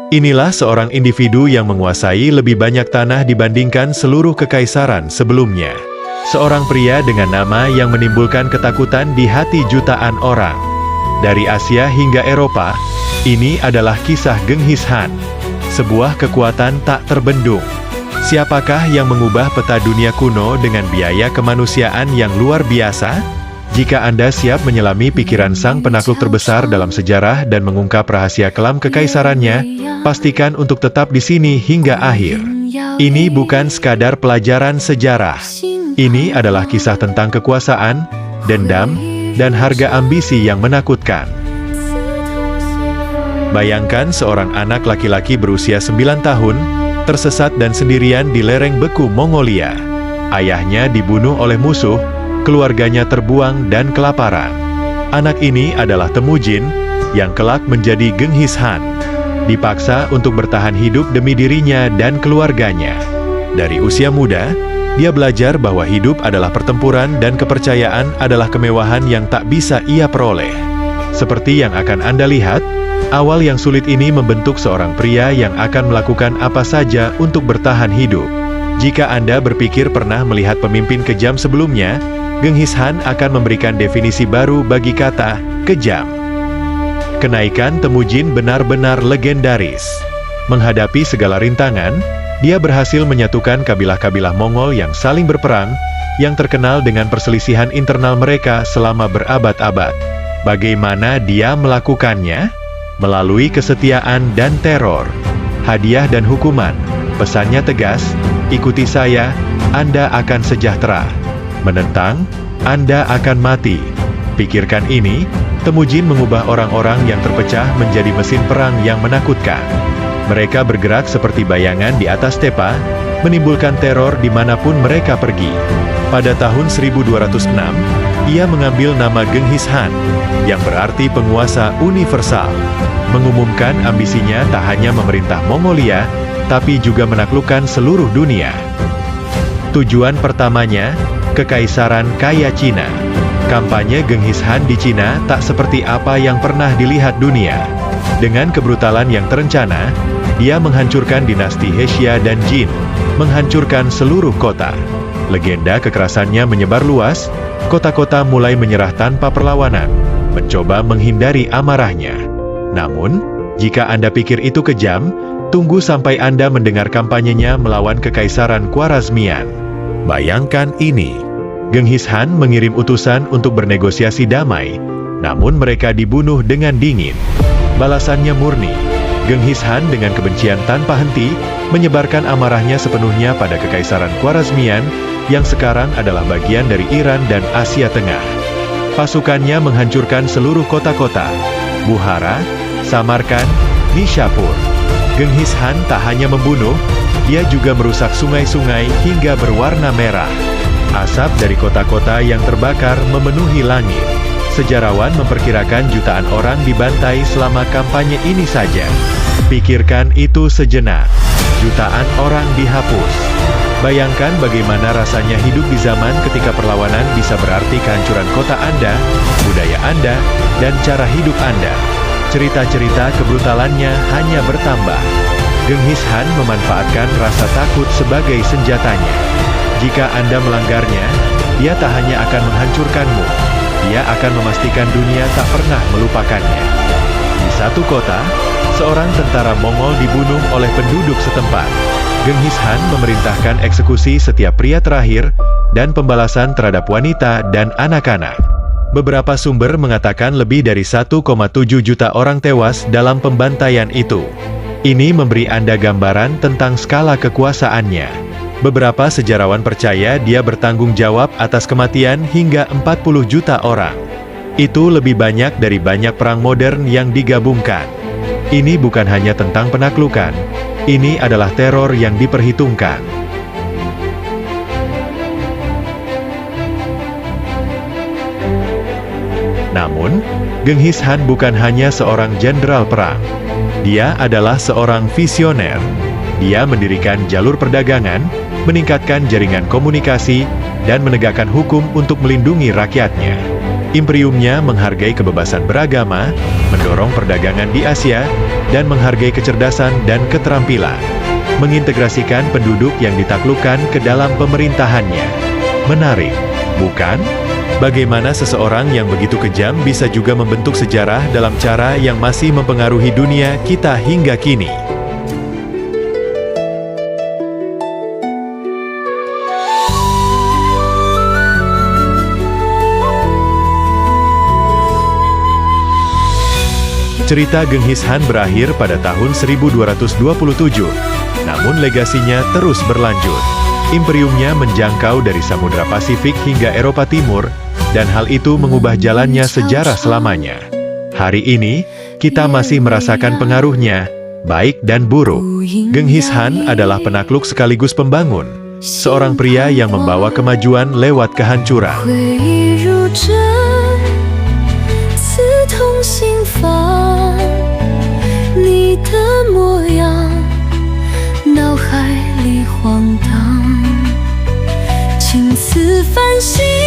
Inilah seorang individu yang menguasai lebih banyak tanah dibandingkan seluruh kekaisaran sebelumnya. Seorang pria dengan nama yang menimbulkan ketakutan di hati jutaan orang. Dari Asia hingga Eropa, ini adalah kisah Genghis Khan. Sebuah kekuatan tak terbendung. Siapakah yang mengubah peta dunia kuno dengan biaya kemanusiaan yang luar biasa? Jika Anda siap menyelami pikiran sang penakluk terbesar dalam sejarah dan mengungkap rahasia kelam kekaisarannya, pastikan untuk tetap di sini hingga akhir. Ini bukan sekadar pelajaran sejarah. Ini adalah kisah tentang kekuasaan, dendam, dan harga ambisi yang menakutkan. Bayangkan seorang anak laki-laki berusia 9 tahun, tersesat dan sendirian di lereng beku Mongolia. Ayahnya dibunuh oleh musuh, keluarganya terbuang dan kelaparan. Anak ini adalah Temujin, yang kelak menjadi Genghis Khan. Dipaksa untuk bertahan hidup demi dirinya dan keluarganya. Dari usia muda, dia belajar bahwa hidup adalah pertempuran dan kepercayaan adalah kemewahan yang tak bisa ia peroleh. Seperti yang akan Anda lihat, awal yang sulit ini membentuk seorang pria yang akan melakukan apa saja untuk bertahan hidup. Jika Anda berpikir pernah melihat pemimpin kejam sebelumnya, Genghis Khan akan memberikan definisi baru bagi kata kejam. Kenaikan Temujin benar-benar legendaris. Menghadapi segala rintangan, dia berhasil menyatukan kabilah-kabilah Mongol yang saling berperang, yang terkenal dengan perselisihan internal mereka selama berabad-abad. Bagaimana dia melakukannya? Melalui kesetiaan dan teror. Hadiah dan hukuman. Pesannya tegas, ikuti saya, Anda akan sejahtera. Menentang, Anda akan mati. Pikirkan ini, Temujin mengubah orang-orang yang terpecah menjadi mesin perang yang menakutkan. Mereka bergerak seperti bayangan di atas stepa, menimbulkan teror dimanapun mereka pergi. Pada tahun 1206, ia mengambil nama Genghis Khan, yang berarti penguasa universal. Mengumumkan ambisinya tak hanya memerintah Mongolia, tapi juga menaklukkan seluruh dunia. Tujuan pertamanya, Kekaisaran Kaya Cina. Kampanye Genghis Khan di Cina tak seperti apa yang pernah dilihat dunia. Dengan kebrutalan yang terencana, dia menghancurkan dinasti Hesia dan Jin, menghancurkan seluruh kota. Legenda kekerasannya menyebar luas, kota-kota mulai menyerah tanpa perlawanan, mencoba menghindari amarahnya. Namun, jika Anda pikir itu kejam, tunggu sampai Anda mendengar kampanyenya melawan Kekaisaran Khwarezmian. Bayangkan ini. Genghis Khan mengirim utusan untuk bernegosiasi damai, namun mereka dibunuh dengan dingin. Balasannya murni. Genghis Khan dengan kebencian tanpa henti, menyebarkan amarahnya sepenuhnya pada Kekaisaran Khwarezmian, yang sekarang adalah bagian dari Iran dan Asia Tengah. Pasukannya menghancurkan seluruh kota-kota, Bukhara, Samarkand, Nishapur. Genghis Khan tak hanya membunuh, dia juga merusak sungai-sungai hingga berwarna merah. Asap dari kota-kota yang terbakar memenuhi langit. Sejarawan memperkirakan jutaan orang dibantai selama kampanye ini saja. Pikirkan itu sejenak. Jutaan orang dihapus. Bayangkan bagaimana rasanya hidup di zaman ketika perlawanan bisa berarti kehancuran kota Anda, budaya Anda, dan cara hidup Anda. Cerita-cerita kebrutalannya hanya bertambah. Genghis Khan memanfaatkan rasa takut sebagai senjatanya. Jika Anda melanggarnya, dia tak hanya akan menghancurkanmu, dia akan memastikan dunia tak pernah melupakannya. Di satu kota, seorang tentara Mongol dibunuh oleh penduduk setempat. Genghis Khan memerintahkan eksekusi setiap pria terakhir, dan pembalasan terhadap wanita dan anak-anak. Beberapa sumber mengatakan lebih dari 1,7 juta orang tewas dalam pembantaian itu. Ini memberi Anda gambaran tentang skala kekuasaannya. Beberapa sejarawan percaya dia bertanggung jawab atas kematian hingga 40 juta orang. Itu lebih banyak dari banyak perang modern yang digabungkan. Ini bukan hanya tentang penaklukan, ini adalah teror yang diperhitungkan. Namun, Genghis Khan bukan hanya seorang jenderal perang. Dia adalah seorang visioner. Dia mendirikan jalur perdagangan, meningkatkan jaringan komunikasi, dan menegakkan hukum untuk melindungi rakyatnya. Imperiumnya menghargai kebebasan beragama, mendorong perdagangan di Asia, dan menghargai kecerdasan dan keterampilan. Mengintegrasikan penduduk yang ditaklukkan ke dalam pemerintahannya. Menarik, bukan? Bagaimana seseorang yang begitu kejam bisa juga membentuk sejarah dalam cara yang masih mempengaruhi dunia kita hingga kini. Cerita Genghis Khan berakhir pada tahun 1227, namun legasinya terus berlanjut. Imperiumnya menjangkau dari Samudra Pasifik hingga Eropa Timur, dan hal itu mengubah jalannya sejarah selamanya. Hari ini, kita masih merasakan pengaruhnya, baik dan buruk. Genghis Khan adalah penakluk sekaligus pembangun, seorang pria yang membawa kemajuan lewat kehancuran.脑海里晃荡，情丝繁星。